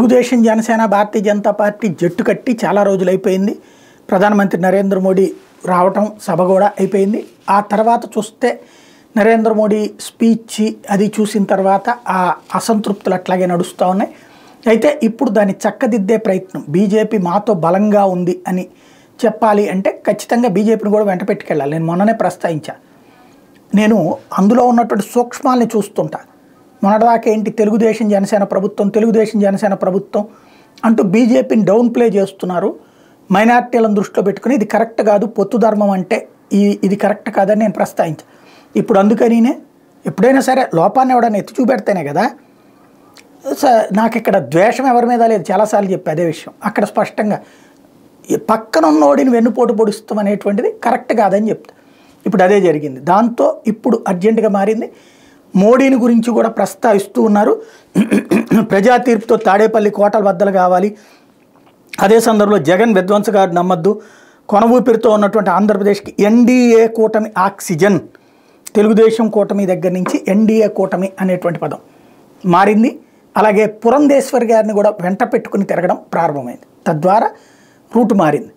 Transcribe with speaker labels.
Speaker 1: Telugu Desam Janasena Bharatiya Janata party జట్టు కట్టి చాలా రోజులైపోయింది. ప్రధానమంత్రి నరేంద్ర మోడీ రావటం సభ కూడా అయిపోయింది. ఆ తర్వాత చూస్తే నరేంద్ర మోడీ స్పీచ్ అది చూసిన తర్వాత ఆ అసంతృప్తులు అట్లాగే నడుస్తూ ఉన్నాయి. అయితే ఇప్పుడు దాన్ని చక్కదిద్దే ప్రయత్నం బీజేపీ మాతో బలంగా ఉంది అని చెప్పాలి అంటే ఖచ్చితంగా బీజేపీని కూడా వెంట పెట్టుకెళ్ళాలి. నేను మొన్ననే ప్రస్తావించాను. నేను అందులో ఉన్నటువంటి సూక్ష్మాలని చూస్తుంటా. మొన్నటిదాకా ఏంటి తెలుగుదేశం జనసేన ప్రభుత్వం అంటూ బీజేపీని డౌన్ ప్లే చేస్తున్నారు. మైనార్టీలను దృష్టిలో పెట్టుకుని ఇది కరెక్ట్ కాదు, పొత్తు ధర్మం అంటే ఇది కరెక్ట్ కాదని నేను ప్రస్తావించాను. ఇప్పుడు అందుకనినే ఎప్పుడైనా సరే లోపాన్ని ఎవడన్నా ఎత్తి చూపెడితేనే కదా. నాకు ఇక్కడ ద్వేషం ఎవరి మీద లేదు, చాలాసార్లు చెప్పి అదే విషయం. అక్కడ స్పష్టంగా పక్కన ఉన్నోడిని వెన్నుపోటు పొడుస్తాం అనేటువంటిది కరెక్ట్ కాదని చెప్తా. ఇప్పుడు అదే జరిగింది. దాంతో ఇప్పుడు అర్జెంటుగా మారింది. మోడీని గురించి కూడా ప్రస్తావిస్తూ ఉన్నారు. ప్రజా తీర్పుతో తాడేపల్లి కోటలు బద్దలు కావాలి. అదే సందర్భంలో జగన్ విధ్వంసగారు నమ్మద్దు, కొన ఊపిరితో ఉన్నటువంటి ఆంధ్రప్రదేశ్కి ఎన్డీఏ కూటమి ఆక్సిజన్. తెలుగుదేశం కూటమి దగ్గర నుంచి ఎన్డీఏ కూటమి అనేటువంటి పదం మారింది. అలాగే పురంధేశ్వరి గారిని కూడా వెంట పెట్టుకుని తిరగడం ప్రారంభమైంది. తద్వారా రూటు మారింది.